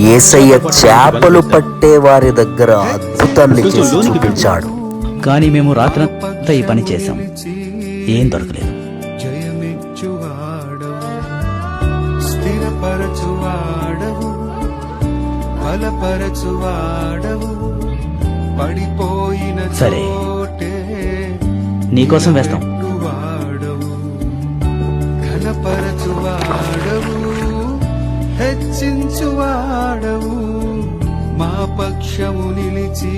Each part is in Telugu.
యేసయ్య చేపలు పట్టే వారి దగ్గర అద్భుతాన్ని చేసి చూపించాడు. కానీ మేము రాత్రంతా ఈ పని చేశాం, ఏం దొరకలేదు. స్థిరపరచువాడవు, బలపరచువాడవు, పడిపోయిన సరే, నీకోసం వేస్తాం. ఘనపరచువాడవు, హెచ్చించువాడవు, మా పక్షము నిలిచి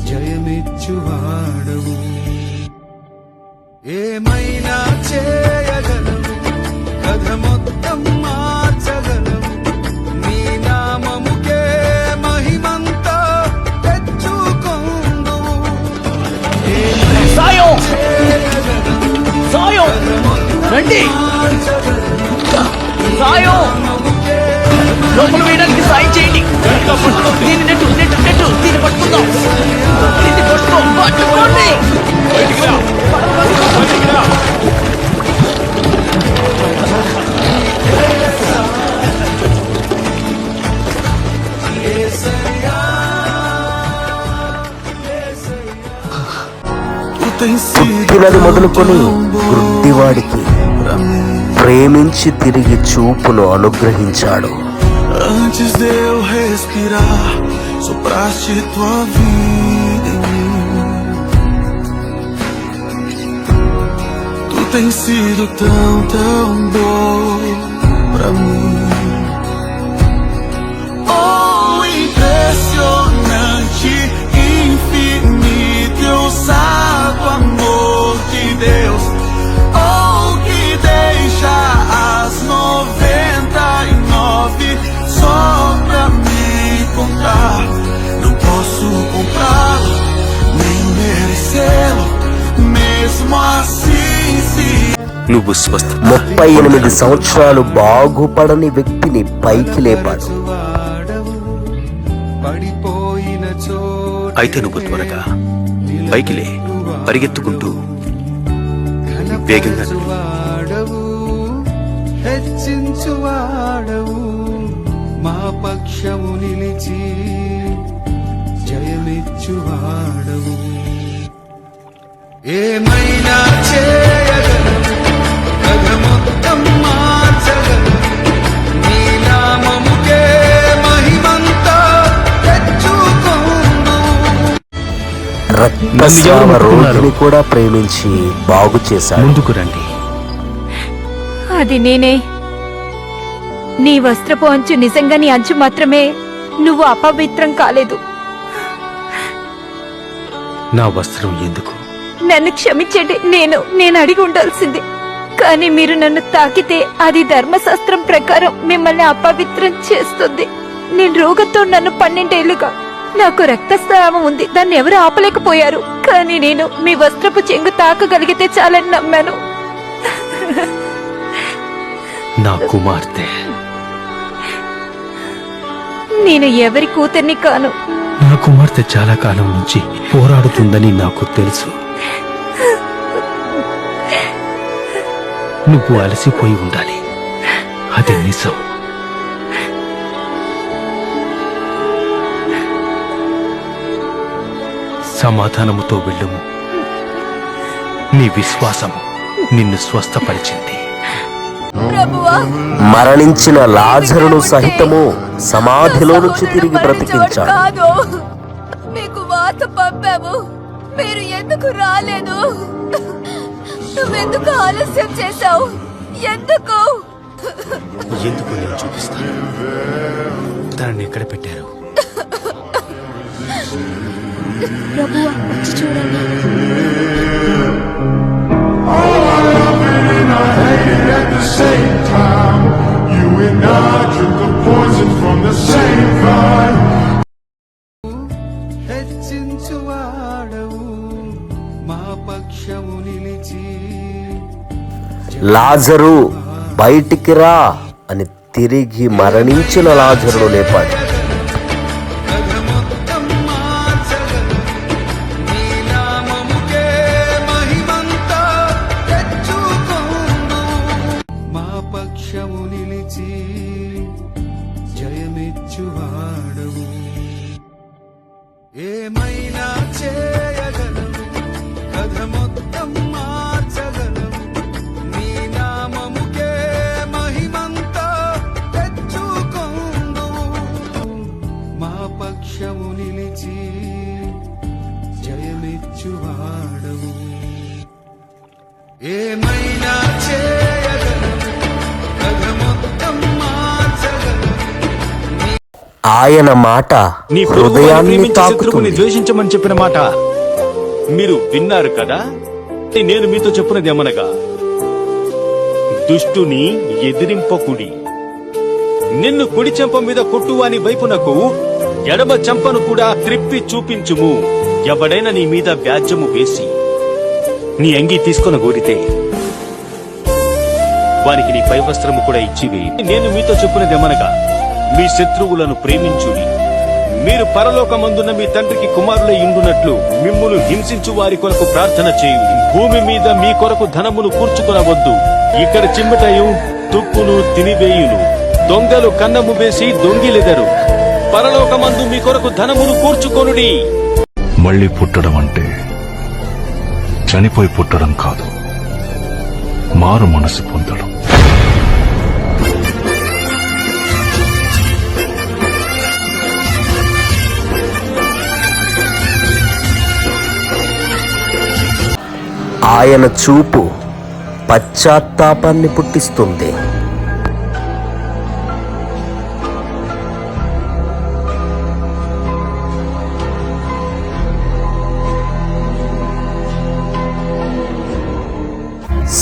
జయమిచ్చువాడవు. ఏమైనా చేయగలవు, కథ మొత్తం మార్చగలవు, నీ నామముకే మహిమంతా తెచ్చుకొందువు. సాయం సాయం రండి, సాయం లోపల వేయడానికి సాయం చేయండి. దీన్ని నెట్టు నెట్టు నెట్టు దీన్ని పట్టుకుందాం. దీన్ని పట్టుకోండి. పుట్టినది మొదలుకొని వృద్ధివాడికి ప్రేమించి తిరిగి చూపును అనుగ్రహించాడు. Antes de eu respirar, sopraste tua vida em mim. Tu tens sido tão, tão bom pra mim. Oh, impressionante, infinito e ousado amor de Deus. Oh, que deixa as 99 só pra me contar. Não posso comprá-lo, nem merecê-lo, mesmo assim se... 38 సంవత్సరాలు బాగుపడని వ్యక్తిని పైకి లేపాడు. అయితే నువ్వు త్వరగా పైకి లే, పరిగెత్తుకుంటూ వేగంగా. హెచ్చించువాడవు, మా పక్షము నిలిచి జయమిచ్చువాడవు. ఏమైనా చేయగలవు, కథ మొత్తం మార్చగలవు, నీ నామముకే మహిమంతా తెచ్చుకొందువు. రక్తస్రావ రోగిని కూడా ప్రేమించి బాగు చేశాడు. ముందుకు రండి. అది నేనే. నీ వస్త్రపు అంచు నిజంగా నీ అంచు మాత్రమే, నువ్వు అపవిత్రం కాలేదు. నా వస్త్రం ఎందుకు? నన్ను క్షమించండి, నేను అడిగి ఉండాల్సింది. కానీ మీరు నన్ను తాకితే అది ధర్మశాస్త్రం ప్రకారం మిమ్మల్ని అపవిత్రం చేస్తుంది. నేను రోగంతో నన్ను 12 ఏళ్లుగా, నాకు రక్తస్రావం ఉంది, దాన్ని ఎవరు ఆపలేకపోయారు. కానీ నేను మీ వస్త్రపు చెంగు తాకగలిగితే చాలని నమ్మాను. నా కుమార్తె. నేను ఎవరి కూతుర్ని కాను. నా కుమార్తె చాలా కాలం నుంచి పోరాడుతుందని నాకు తెలుసు. నువ్వు అలసిపోయి ఉండాలి, అది నిజం. సమాధానముతో వెళ్ళుము, నీ విశ్వాసము నిన్ను స్వస్థపరిచింది. మరణించిన లాజరును సహితము సమాధిలో నుంచి తిరిగి బ్రతికించాడు. మీకు వాత పంపాము, మీరు ఎందుకు రాలేదు? నువ్వెందుకు ఆలస్యం చేశావు? ఎందుకు నేను చూపిస్తాను. తనని ఎక్కడ పెట్టారు? ప్రభువా, వచ్చి చూడండి. Same time, you and I took the poison from the same vine. హెచ్చించువాడవు, మా పక్షము నిలిచి. లాజరు బయటికి రా అని తిరిగి మరణించిన లాజరును లేపాడు. పక్షము నిలిచి జయ ఆయన మాట నీ పొరుగువాని హృదయాన్ని ప్రేమించే శత్రువుని తాకుతుంది. ద్వేషించమని చెప్పిన మాట మీరు విన్నారు కదా. నేను మీతో చెప్పున్నదేమనగా, దుష్టుని ఎదిరింపకుడి. నిన్ను కుడి చెంప మీద కొట్టువాని వైపునకు ఎడమ చెంపను కూడా త్రిప్పి చూపించుము. ఎవడైనా నీ మీద వ్యాజ్యము వేసి నీ అంగీ తీసుకొన గోరితే వానికి నీ పై వస్త్రము కూడా ఇచ్చివి. నేను మీతో చెప్పున్నదేమనగా, మీ శత్రువులను ప్రేమించుడి. మీరు పరలోకమందున్న మీ తండ్రికి కుమారులై ఉండునట్లు మిమ్మును హింసించు వారి కొరకు ప్రార్థన చేయుడి. భూమి మీద మీ కొరకు ధనమును కూర్చుకొనవద్దు. ఇక్కడ చిమ్మటయు తుప్పును తినివేయును, దొంగలు కన్నము వేసి దొంగిలెదరు. పరలోకమందు మీ కొరకు ధనమును కూర్చుకొనుడి. మళ్ళీ పుట్టడం అంటే చనిపోయి పుట్టడం కాదు, మారు మనసు పొందడం. ఆయన చూపు పశ్చాత్తాపాన్ని పుట్టిస్తుంది.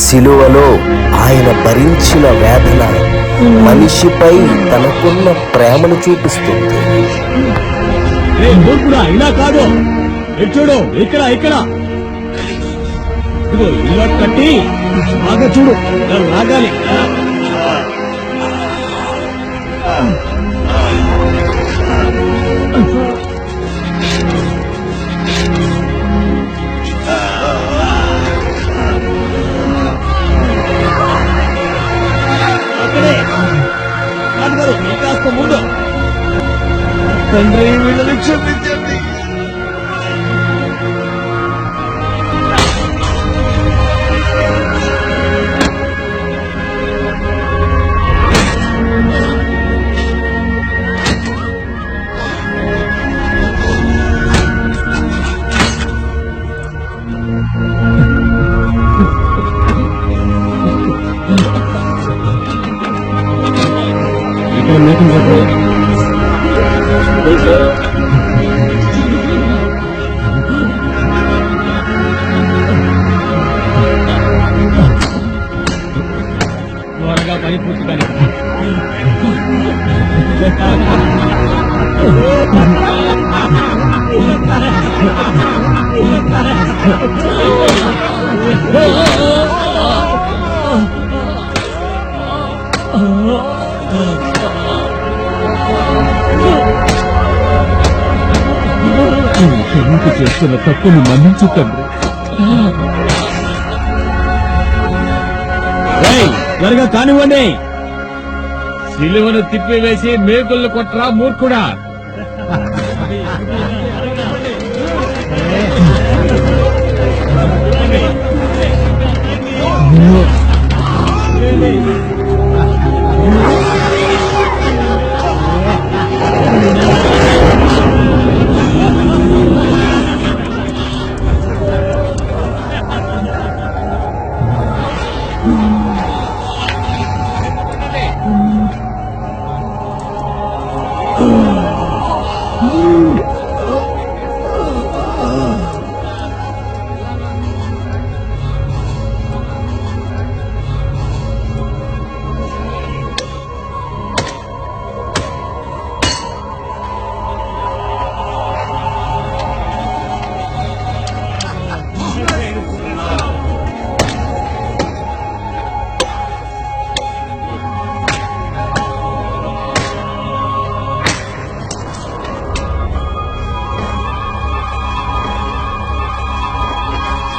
సిలువలో ఆయన భరించిన వేదన మనిషిపై తనకున్న ప్రేమను చూపిస్తుంది. అయినా కాదు, చూడు ఇక్కడ ఇక్కడ ఇల్లు కట్టి బాగా చూడు, లాగాలి. అక్కడే నాన్నగారు కాస్త ముందు. తండ్రి వీళ్ళని క్షమించండి. త్వరగా పని పూర్తి కానీ చేస్తున్న తప్పును మన్నించు తండ్రి. త్వరగా కానివ్వండి. సిలువను తిప్పివేసి మేకులను కొట్రా మూర్ఖుడా.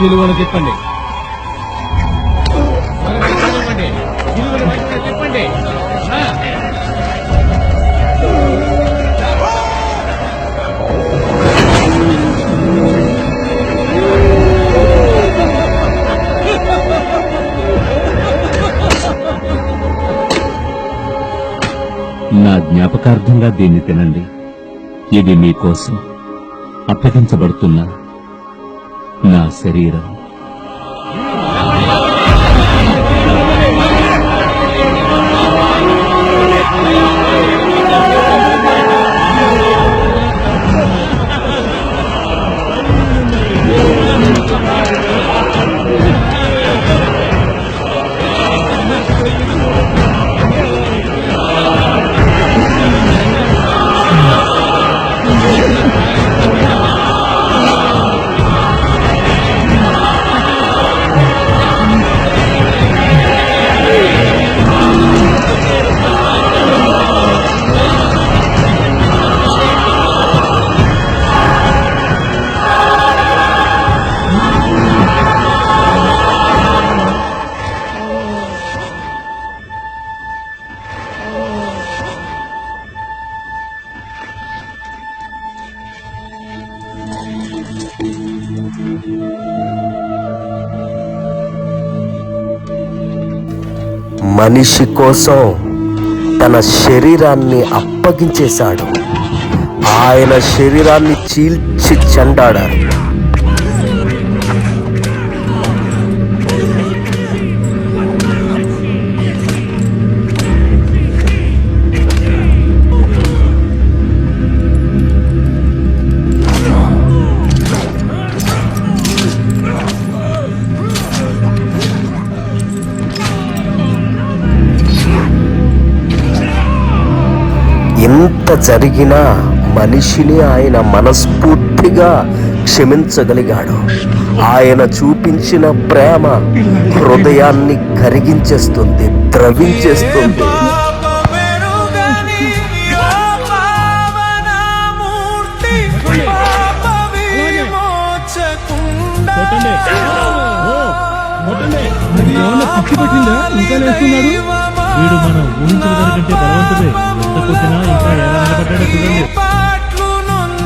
సిలువను తిప్పండి. తిప్పండి. నా జ్ఞాపకార్థంగా దీన్ని తినండి. ఇది మీకోసం అప్పగించబడుతున్న నా శరీరం. మనిషి కోసం తన శరీరాన్ని అప్పగించేశాడు. ఆయన శరీరాన్ని చీల్చి చెండాడారు. ఇంత జరిగినా మనిషిని ఆయన మనస్ఫూర్తిగా క్షమించగలిగాడు. ఆయన చూపించిన ప్రేమ హృదయాన్ని కరిగించేస్తుంది, ద్రవించేస్తుంది. వీడు మనం ఊహించిన దానికంటే బలవంతుడే. ఎంత కొట్టినా ఇంకా ఎలా నిలబడ్డాడో చూడండి.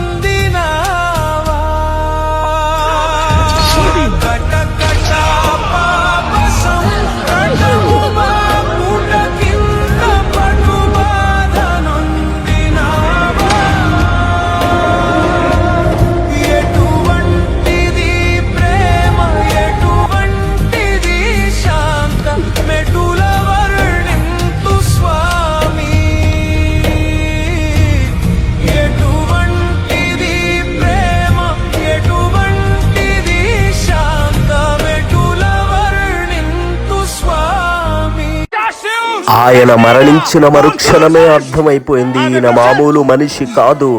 ఆయన మరణించిన మరుక్షణమే అర్థమైపోయింది, ఈయన మామూలు మనిషి కాదు,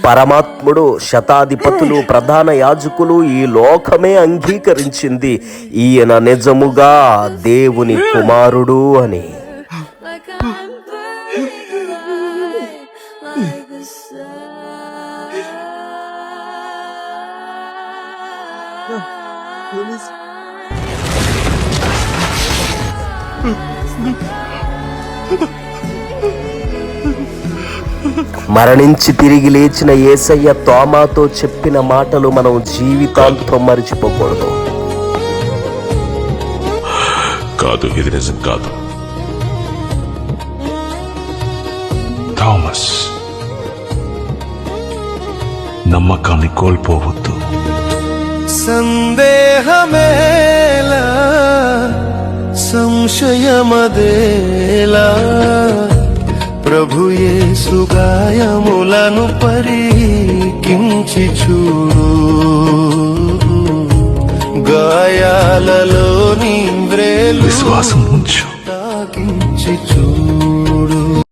పరమాత్ముడు. శతాధిపతులు, ప్రధాన యాజకులు, ఈ లోకమే అంగీకరించింది ఈయన నిజముగా దేవుని కుమారుడు అని. మరణించి తిరిగి లేచిన యేసయ్య తోమాతో చెప్పిన మాటలు మనం జీవితాంతం మరిచిపోకూడదు. కాదు, ఇది నిజం కాదు. థామస్, నమ్మకాన్ని కోల్పోవద్దు. సందేహమేలా, సంశయమదేలా, ప్రభు యేసు గాయములను పరికించి చూడు. గాయాలలో నీ వ్రేలు విశ్వాసం ఉంచు. తాకించి చూడు.